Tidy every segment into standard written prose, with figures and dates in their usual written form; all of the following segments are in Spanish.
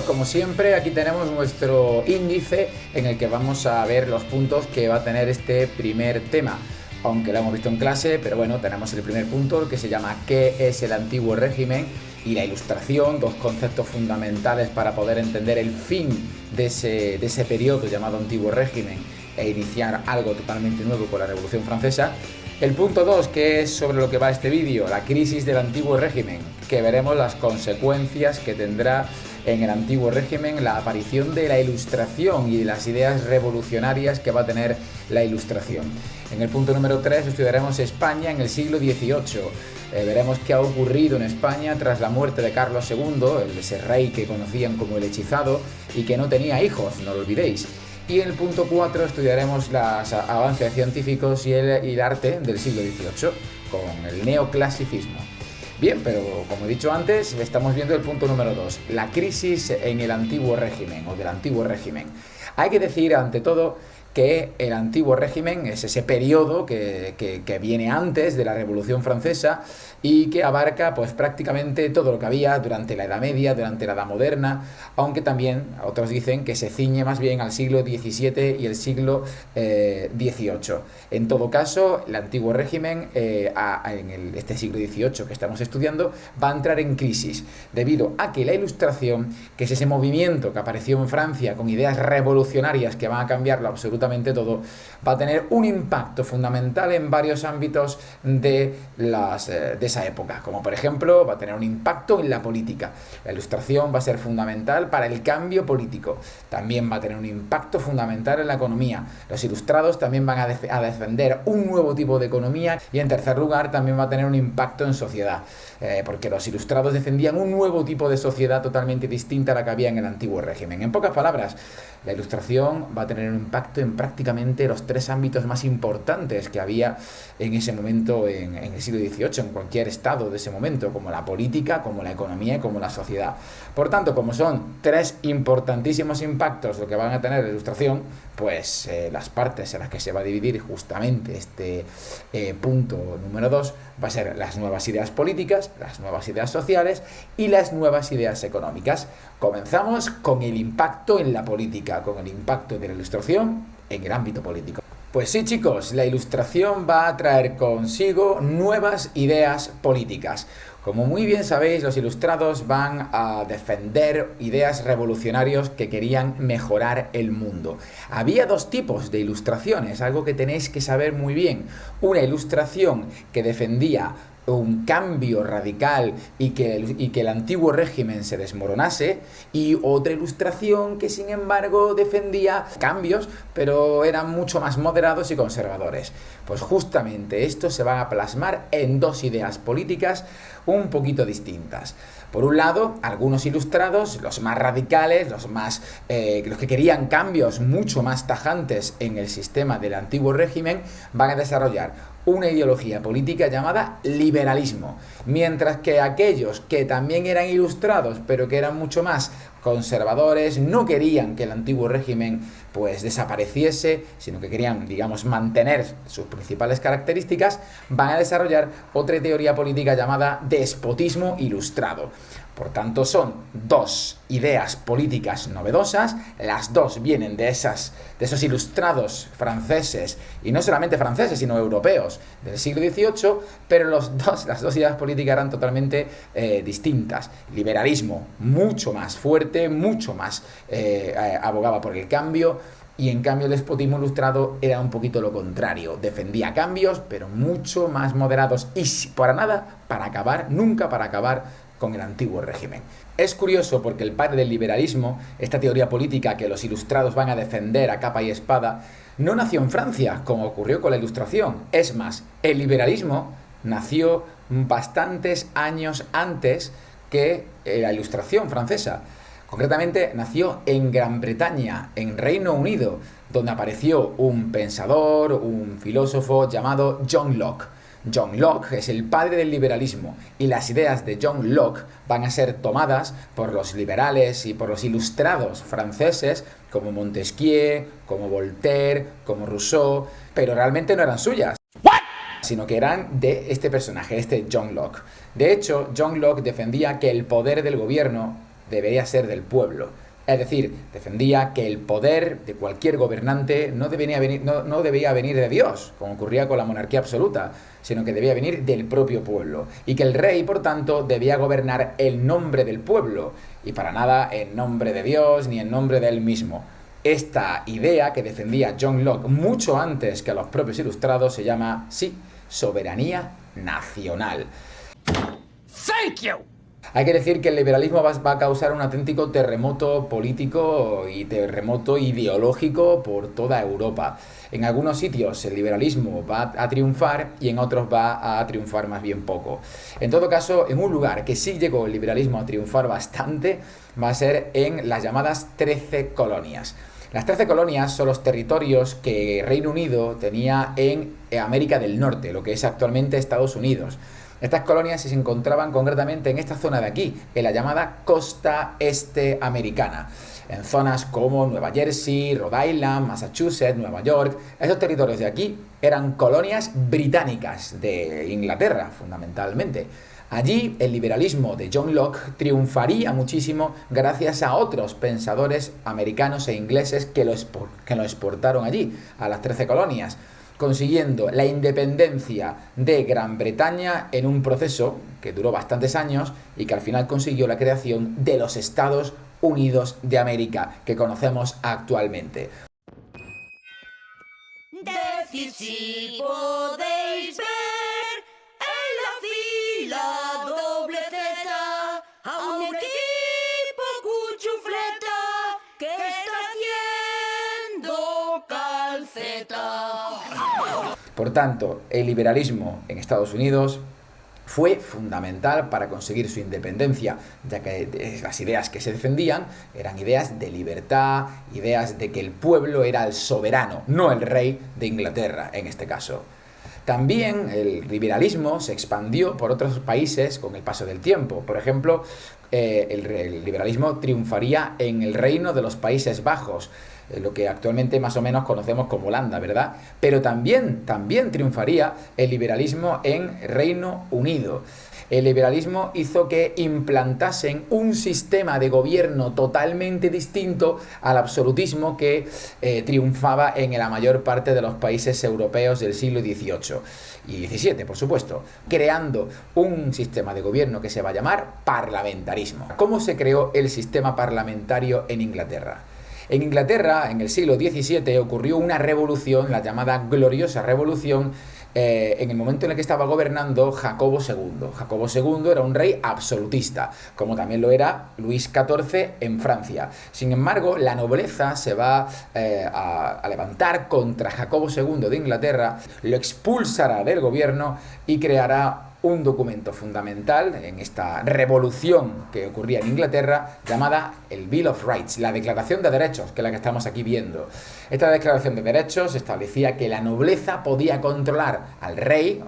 como siempre, aquí tenemos nuestro índice en el que vamos a ver los puntos que va a tener este primer tema. Aunque lo hemos visto en clase, pero bueno, tenemos el primer punto que se llama ¿qué es el antiguo régimen? Y la ilustración, dos conceptos fundamentales para poder entender el fin de ese periodo llamado antiguo régimen e iniciar algo totalmente nuevo con la Revolución Francesa. El punto 2, que es sobre lo que va este vídeo, la crisis del antiguo régimen, que veremos las consecuencias que tendrá en el antiguo régimen la aparición de la ilustración y de las ideas revolucionarias que va a tener la ilustración. En el punto número 3 estudiaremos España en el siglo XVIII. Veremos qué ha ocurrido en España tras la muerte de Carlos II, ese rey que conocían como el hechizado y que no tenía hijos, no lo olvidéis. Y en el punto 4 estudiaremos los avances científicos y el arte del siglo XVIII con el neoclasicismo. Bien, pero como he dicho antes, estamos viendo el punto número 2, la crisis en el antiguo régimen o del antiguo régimen. Hay que decir, ante todo, que el antiguo régimen es ese periodo que viene antes de la Revolución Francesa y que abarca pues prácticamente todo lo que había durante la Edad Media, durante la Edad Moderna, aunque también otros dicen que se ciñe más bien al siglo XVII y el siglo XVIII. En todo caso, el antiguo régimen este siglo XVIII que estamos estudiando va a entrar en crisis debido a que la Ilustración, que es ese movimiento que apareció en Francia con ideas revolucionarias que van a cambiarlo absolutamente todo, va a tener un impacto fundamental en varios ámbitos de esa época, como por ejemplo va a tener un impacto en la política. La Ilustración va a ser fundamental para el cambio político, también va a tener un impacto fundamental en la economía. Los ilustrados también van a defender un nuevo tipo de economía y en tercer lugar también va a tener un impacto en sociedad, porque los ilustrados defendían un nuevo tipo de sociedad totalmente distinta a la que había en el antiguo régimen. En pocas palabras, la Ilustración va a tener un impacto en prácticamente los tres ámbitos más importantes que había en ese momento en el siglo XVIII, en cualquier estado de ese momento, como la política, como la economía y como la sociedad. Por tanto, como son tres importantísimos impactos lo que van a tener la Ilustración, pues las partes en las que se va a dividir justamente este punto número 2 va a ser las nuevas ideas políticas, las nuevas ideas sociales y las nuevas ideas económicas. Comenzamos con el impacto en la política, con el impacto de la Ilustración en el ámbito político. Pues sí, chicos, la Ilustración va a traer consigo nuevas ideas políticas. Como muy bien sabéis, los ilustrados van a defender ideas revolucionarias que querían mejorar el mundo. Había dos tipos de ilustraciones, algo que tenéis que saber muy bien. Una ilustración que defendía un cambio radical y que el antiguo régimen se desmoronase, y otra ilustración que sin embargo defendía cambios pero eran mucho más moderados y conservadores. Pues justamente esto se va a plasmar en dos ideas políticas un poquito distintas. Por un lado, algunos ilustrados, los más radicales, los que querían cambios mucho más tajantes en el sistema del antiguo régimen, van a desarrollar una ideología política llamada liberalismo, mientras que aquellos que también eran ilustrados, pero que eran mucho más conservadores, no querían que el antiguo régimen pues desapareciese, sino que querían, digamos, mantener sus principales características, van a desarrollar otra teoría política llamada despotismo ilustrado. Por tanto, son dos ideas políticas novedosas, las dos vienen de esos ilustrados franceses, y no solamente franceses, sino europeos, del siglo XVIII, pero las dos ideas políticas eran totalmente distintas. Liberalismo mucho más fuerte, mucho más abogaba por el cambio, y en cambio el despotismo ilustrado era un poquito lo contrario, defendía cambios, pero mucho más moderados, y nunca para acabar con el antiguo régimen. Es curioso porque el padre del liberalismo, esta teoría política que los ilustrados van a defender a capa y espada, no nació en Francia, como ocurrió con la Ilustración. Es más, el liberalismo nació bastantes años antes que la Ilustración francesa. Concretamente, nació en Gran Bretaña, en Reino Unido, donde apareció un pensador, un filósofo llamado John Locke. John Locke es el padre del liberalismo, y las ideas de John Locke van a ser tomadas por los liberales y por los ilustrados franceses como Montesquieu, como Voltaire, como Rousseau, pero realmente no eran suyas, sino que eran de este personaje, este John Locke. De hecho, John Locke defendía que el poder del gobierno debería ser del pueblo. Es decir, defendía que el poder de cualquier gobernante no debía venir de Dios, como ocurría con la monarquía absoluta, sino que debía venir del propio pueblo. Y que el rey, por tanto, debía gobernar en nombre del pueblo, y para nada en nombre de Dios ni en nombre de él mismo. Esta idea que defendía John Locke mucho antes que a los propios ilustrados se llama, sí, soberanía nacional. Thank you. Hay que decir que el liberalismo va a causar un auténtico terremoto político y terremoto ideológico por toda Europa. En algunos sitios el liberalismo va a triunfar y en otros va a triunfar más bien poco. En todo caso, en un lugar que sí llegó el liberalismo a triunfar bastante, va a ser en las llamadas 13 colonias. Las 13 colonias son los territorios que Reino Unido tenía en América del Norte, lo que es actualmente Estados Unidos. Estas colonias se encontraban concretamente en esta zona de aquí, en la llamada costa este americana, en zonas como Nueva Jersey, Rhode Island, Massachusetts, Nueva York. Esos territorios de aquí eran colonias británicas de Inglaterra, fundamentalmente. Allí el liberalismo de John Locke triunfaría muchísimo gracias a otros pensadores americanos e ingleses que lo exportaron allí, a las 13 colonias, consiguiendo la independencia de Gran Bretaña en un proceso que duró bastantes años y que al final consiguió la creación de los Estados Unidos de América que conocemos actualmente. Decid si podéis ver en la fila doble Z a un equipo cuchufleta que está haciendo calceta. Por tanto, el liberalismo en Estados Unidos fue fundamental para conseguir su independencia, ya que las ideas que se defendían eran ideas de libertad, ideas de que el pueblo era el soberano, no el rey de Inglaterra en este caso. También el liberalismo se expandió por otros países con el paso del tiempo. Por ejemplo, el liberalismo triunfaría en el Reino de los Países Bajos, lo que actualmente más o menos conocemos como Holanda, ¿verdad? Pero también triunfaría el liberalismo en Reino Unido. El liberalismo hizo que implantasen un sistema de gobierno totalmente distinto al absolutismo que triunfaba en la mayor parte de los países europeos del siglo XVIII y XVII, por supuesto, creando un sistema de gobierno que se va a llamar parlamentarismo. ¿Cómo se creó el sistema parlamentario en Inglaterra? En Inglaterra, en el siglo XVII, ocurrió una revolución, la llamada Gloriosa Revolución, en el momento en el que estaba gobernando Jacobo II. Jacobo II era un rey absolutista, como también lo era Luis XIV en Francia. Sin embargo, la nobleza se va a levantar contra Jacobo II de Inglaterra, lo expulsará del gobierno y creará un documento fundamental en esta revolución que ocurría en Inglaterra, llamada el Bill of Rights, la Declaración de Derechos, que es la que estamos aquí viendo. Esta Declaración de Derechos establecía que la nobleza podía controlar al rey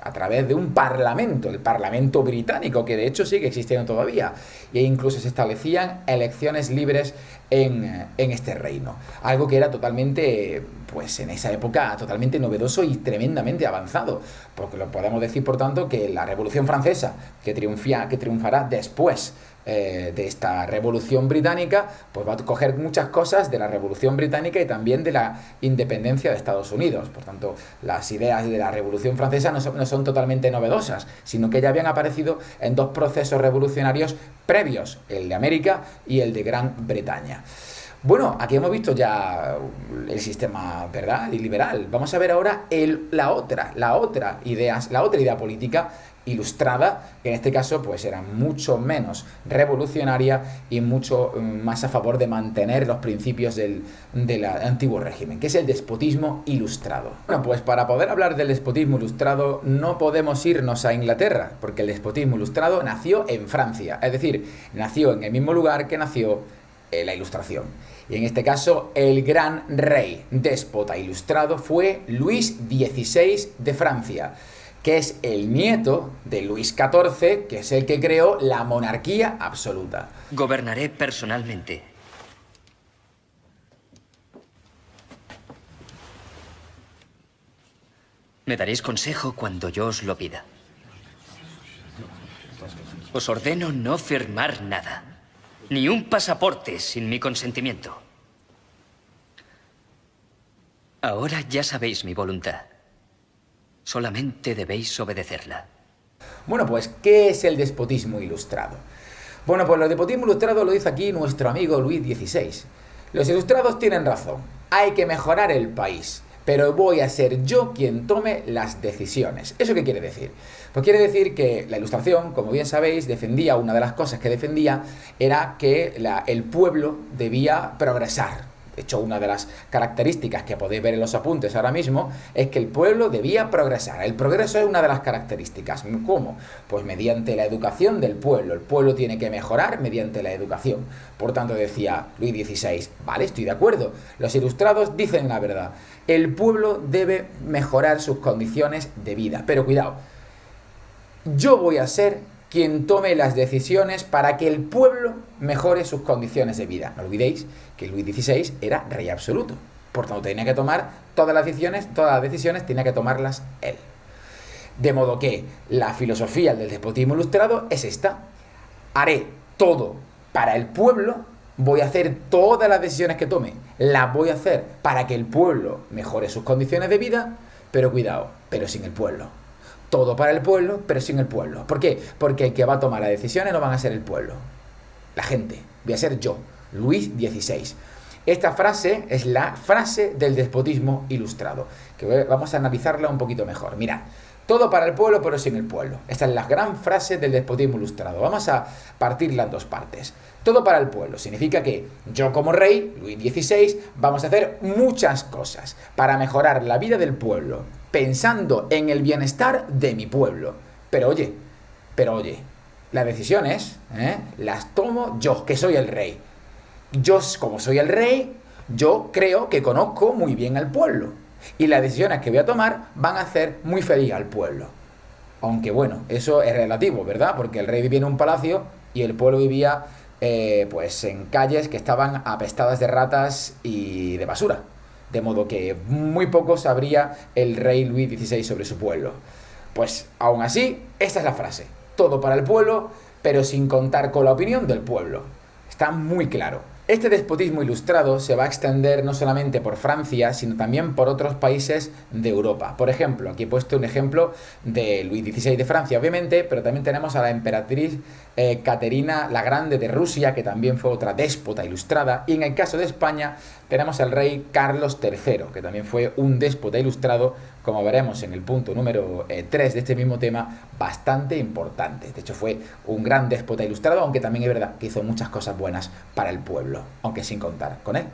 a través de un parlamento, el Parlamento británico, que de hecho sigue existiendo todavía, e incluso se establecían elecciones libres en este reino. Algo que era totalmente, pues en esa época, totalmente novedoso y tremendamente avanzado, porque lo podemos decir, por tanto, que la Revolución Francesa, que triunfará después de esta Revolución Británica, pues va a coger muchas cosas de la Revolución Británica y también de la independencia de Estados Unidos. Por tanto, las ideas de la Revolución Francesa no son totalmente novedosas, sino que ya habían aparecido en dos procesos revolucionarios previos, el de América y el de Gran Bretaña. Bueno, aquí hemos visto ya el sistema, ¿verdad?, liberal. Vamos a ver ahora la otra idea política ilustrada, que en este caso pues era mucho menos revolucionaria y mucho más a favor de mantener los principios del antiguo régimen, que es el despotismo ilustrado. Bueno, pues para poder hablar del despotismo ilustrado no podemos irnos a Inglaterra, porque el despotismo ilustrado nació en Francia, es decir, nació en el mismo lugar que nació la Ilustración. Y en este caso, el gran rey déspota ilustrado fue Luis XVI de Francia, que es el nieto de Luis XIV, que es el que creó la monarquía absoluta. Gobernaré personalmente. Me daréis consejo cuando yo os lo pida. Os ordeno no firmar nada. Ni un pasaporte sin mi consentimiento. Ahora ya sabéis mi voluntad. Solamente debéis obedecerla. Bueno, pues, ¿qué es el despotismo ilustrado? Bueno, pues el despotismo ilustrado lo dice aquí nuestro amigo Luis XVI. Los ilustrados tienen razón. Hay que mejorar el país. Pero voy a ser yo quien tome las decisiones. ¿Eso qué quiere decir? Pues quiere decir que la Ilustración, como bien sabéis, defendía, una de las cosas que defendía era que el pueblo debía progresar. De hecho, una de las características que podéis ver en los apuntes ahora mismo es que el pueblo debía progresar. El progreso es una de las características. ¿Cómo? Pues mediante la educación del pueblo. El pueblo tiene que mejorar mediante la educación. Por tanto, decía Luis XVI, vale, estoy de acuerdo. Los ilustrados dicen la verdad. El pueblo debe mejorar sus condiciones de vida. Pero cuidado, yo voy a ser quien tome las decisiones para que el pueblo mejore sus condiciones de vida. No olvidéis que Luis XVI era rey absoluto. Por tanto, tenía que tomar todas las decisiones tenía que tomarlas él. De modo que la filosofía del despotismo ilustrado es esta. Haré todo para el pueblo, voy a hacer todas las decisiones que tome, las voy a hacer para que el pueblo mejore sus condiciones de vida, pero cuidado, pero sin el pueblo. Todo para el pueblo, pero sin el pueblo. ¿Por qué? Porque el que va a tomar las decisiones no van a ser el pueblo. La gente. Voy a ser yo, Luis XVI. Esta frase es la frase del despotismo ilustrado, que vamos a analizarla un poquito mejor. Mirad, todo para el pueblo, pero sin el pueblo. Esta es la gran frase del despotismo ilustrado. Vamos a partirla en dos partes. Todo para el pueblo significa que yo como rey, Luis XVI, vamos a hacer muchas cosas para mejorar la vida del pueblo, pensando en el bienestar de mi pueblo. Pero oye, las decisiones las tomo yo, que soy el rey. Yo, como soy el rey, yo creo que conozco muy bien al pueblo. Y las decisiones que voy a tomar van a hacer muy feliz al pueblo. Aunque bueno, eso es relativo, ¿verdad? Porque el rey vivía en un palacio y el pueblo vivía pues en calles que estaban apestadas de ratas y de basura. De modo que muy poco sabría el rey Luis XVI sobre su pueblo. Pues aún así, esta es la frase. Todo para el pueblo, pero sin contar con la opinión del pueblo. Está muy claro. Este despotismo ilustrado se va a extender no solamente por Francia, sino también por otros países de Europa. Por ejemplo, aquí he puesto un ejemplo de Luis XVI de Francia, obviamente, pero también tenemos a la emperatriz Caterina la Grande de Rusia, que también fue otra déspota ilustrada. Y en el caso de España tenemos al rey Carlos III, que también fue un déspota ilustrado, como veremos en el punto número 3 de este mismo tema, bastante importante. De hecho, fue un gran déspota ilustrado, aunque también es verdad que hizo muchas cosas buenas para el pueblo, aunque sin contar con él.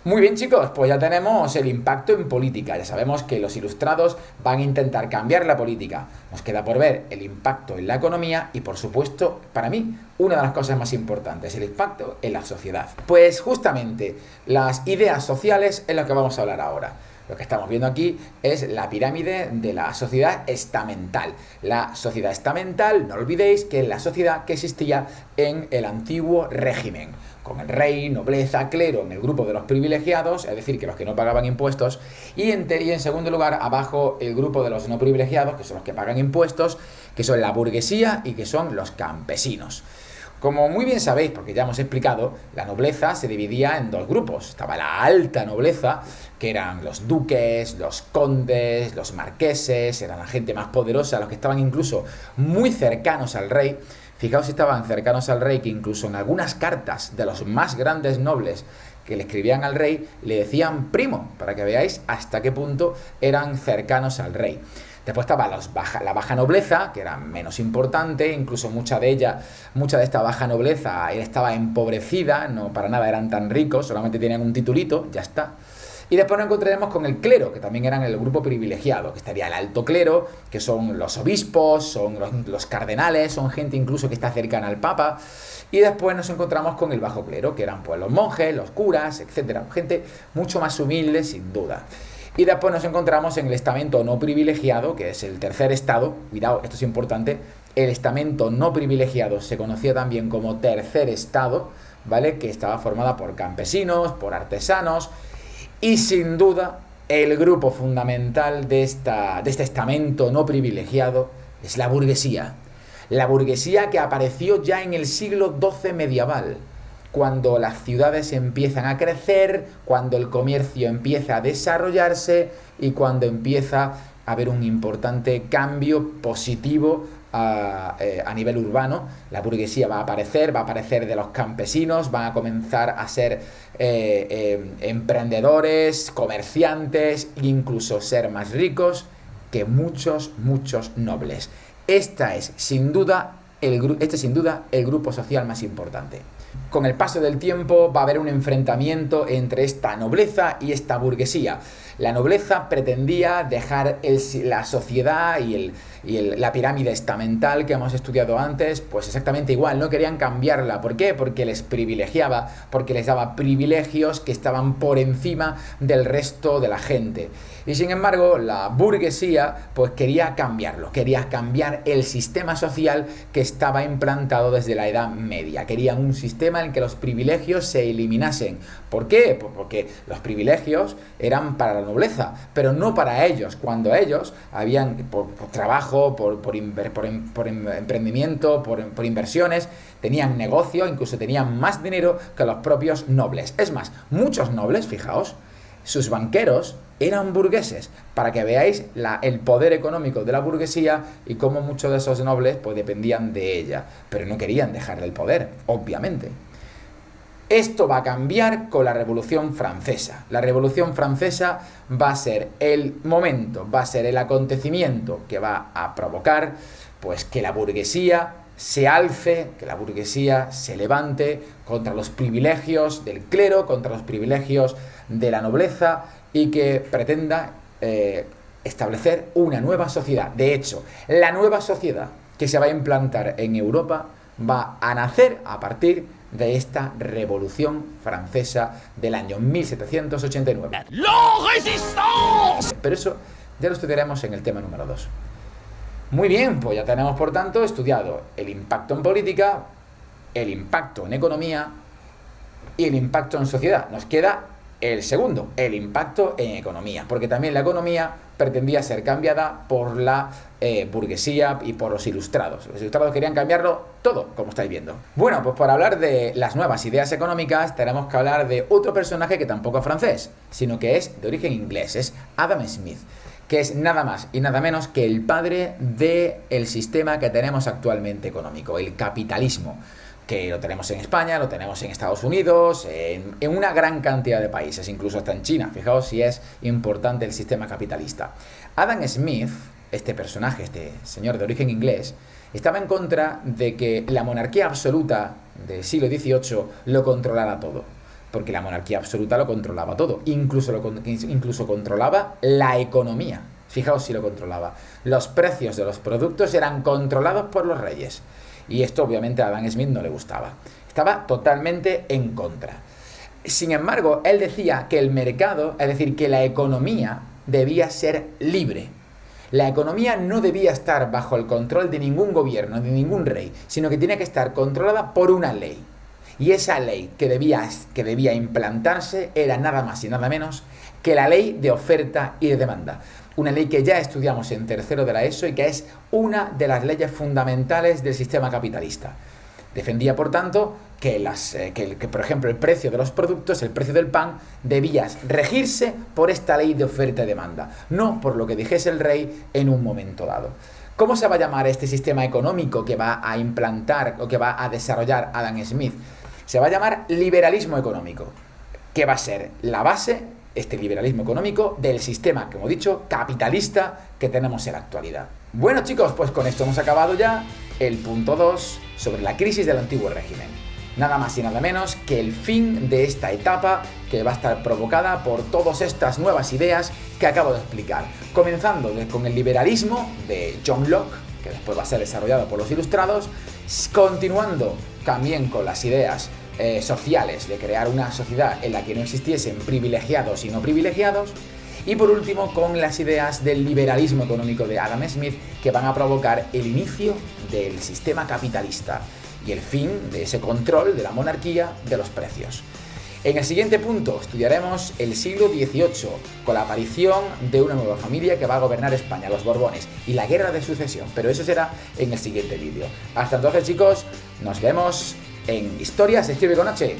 Muy bien, chicos, pues ya tenemos el impacto en política. Ya sabemos que los ilustrados van a intentar cambiar la política. Nos queda por ver el impacto en la economía y, por supuesto, para mí, una de las cosas más importantes, el impacto en la sociedad. Pues justamente las ideas sociales es lo que vamos a hablar ahora. Lo que estamos viendo aquí es la pirámide de la sociedad estamental. La sociedad estamental, no olvidéis que es la sociedad que existía en el antiguo régimen, con el rey, nobleza, clero en el grupo de los privilegiados, es decir, que los que no pagaban impuestos, y en segundo lugar, abajo, el grupo de los no privilegiados, que son los que pagan impuestos, que son la burguesía y que son los campesinos. Como muy bien sabéis, porque ya hemos explicado, la nobleza se dividía en dos grupos. Estaba la alta nobleza, que eran los duques, los condes, los marqueses, eran la gente más poderosa, los que estaban incluso muy cercanos al rey. Fijaos si estaban cercanos al rey, que incluso en algunas cartas de los más grandes nobles que le escribían al rey, le decían primo, para que veáis hasta qué punto eran cercanos al rey. Después estaba la baja nobleza, que era menos importante, incluso mucha de esta baja nobleza estaba empobrecida, no para nada eran tan ricos, solamente tenían un titulito, ya está. Y después nos encontraremos con el clero, que también eran el grupo privilegiado, que estaría el alto clero, que son los obispos, son los cardenales, son gente incluso que está cercana al papa. Y después nos encontramos con el bajo clero, que eran pues los monjes, los curas, etcétera, gente mucho más humilde, sin duda. Y después nos encontramos en el estamento no privilegiado, que es el tercer estado. Cuidado, esto es importante. El estamento no privilegiado se conocía también como tercer estado, ¿vale? Que estaba formada por campesinos, por artesanos. Y sin duda, el grupo fundamental de este estamento no privilegiado es la burguesía. La burguesía que apareció ya en el siglo XII medieval, cuando las ciudades empiezan a crecer, cuando el comercio empieza a desarrollarse y cuando empieza a haber un importante cambio positivo a nivel urbano. La burguesía va a aparecer de los campesinos, van a comenzar a ser emprendedores, comerciantes, incluso ser más ricos que muchos nobles. Este es sin duda el grupo social más importante. Con el paso del tiempo va a haber un enfrentamiento entre esta nobleza y esta burguesía. La nobleza pretendía dejar la sociedad y la pirámide estamental que hemos estudiado antes, pues exactamente igual, no querían cambiarla. ¿Por qué? Porque les privilegiaba, porque les daba privilegios que estaban por encima del resto de la gente. Y sin embargo, la burguesía pues quería cambiarlo, quería cambiar el sistema social que estaba implantado desde la Edad Media. Querían un sistema en el que los privilegios se eliminasen. ¿Por qué? Pues porque los privilegios eran para la nobleza, pero no para ellos. Cuando ellos habían, por trabajo, por emprendimiento, por inversiones, tenían negocio, incluso tenían más dinero que los propios nobles. Es más, muchos nobles, fijaos, sus banqueros eran burgueses, para que veáis el poder económico de la burguesía y cómo muchos de esos nobles pues dependían de ella, pero no querían dejarle el poder, obviamente. Esto va a cambiar con la Revolución Francesa. La Revolución Francesa va a ser el momento, va a ser el acontecimiento que va a provocar pues que la burguesía se alce, que la burguesía se levante contra los privilegios del clero, contra los privilegios de la nobleza y que pretenda establecer una nueva sociedad. De hecho, la nueva sociedad que se va a implantar en Europa va a nacer a partir de esta Revolución Francesa del año 1789. ¡La Resistance! Pero eso ya lo estudiaremos en el tema número 2. Muy bien, pues ya tenemos por tanto estudiado el impacto en política, el impacto en economía y el impacto en sociedad. Nos queda el segundo, el impacto en economía, porque también la economía pretendía ser cambiada por la burguesía y por los ilustrados. Los ilustrados querían cambiarlo todo, como estáis viendo. Bueno, pues para hablar de las nuevas ideas económicas tenemos que hablar de otro personaje que tampoco es francés, sino que es de origen inglés, es Adam Smith, que es nada más y nada menos que el padre del sistema que tenemos actualmente económico, el capitalismo, que lo tenemos en España, lo tenemos en Estados Unidos, en una gran cantidad de países, incluso hasta en China. Fijaos si es importante el sistema capitalista. Adam Smith, este personaje, este señor de origen inglés, estaba en contra de que la monarquía absoluta del siglo XVIII lo controlara todo. Porque la monarquía absoluta lo controlaba todo, incluso controlaba la economía. Fijaos si lo controlaba. Los precios de los productos eran controlados por los reyes. Y esto obviamente a Adam Smith no le gustaba. Estaba totalmente en contra. Sin embargo, él decía que el mercado, es decir, que la economía debía ser libre. La economía no debía estar bajo el control de ningún gobierno, de ningún rey, sino que tenía que estar controlada por una ley. Y esa ley que debía implantarse era nada más y nada menos que la ley de oferta y de demanda. Una ley que ya estudiamos en tercero de la ESO y que es una de las leyes fundamentales del sistema capitalista. Defendía, por tanto, que por ejemplo, el precio de los productos, el precio del pan, debía regirse por esta ley de oferta y demanda, no por lo que dijese el rey en un momento dado. ¿Cómo se va a llamar este sistema económico que va a implantar o que va a desarrollar Adam Smith? Se va a llamar liberalismo económico, que va a ser la base, este liberalismo económico, del sistema, como he dicho, capitalista que tenemos en la actualidad. Bueno, chicos, pues con esto hemos acabado ya el punto 2 sobre la crisis del antiguo régimen. Nada más y nada menos que el fin de esta etapa que va a estar provocada por todas estas nuevas ideas que acabo de explicar. Comenzando con el liberalismo de John Locke, que después va a ser desarrollado por los ilustrados, continuando también con las ideas sociales de crear una sociedad en la que no existiesen privilegiados y no privilegiados, y por último con las ideas del liberalismo económico de Adam Smith, que van a provocar el inicio del sistema capitalista y el fin de ese control de la monarquía de los precios. En el siguiente punto estudiaremos el siglo XVIII, con la aparición de una nueva familia que va a gobernar España, los Borbones, y la guerra de sucesión, pero eso será en el siguiente vídeo. Hasta entonces, chicos, nos vemos en Historia se escribe con H.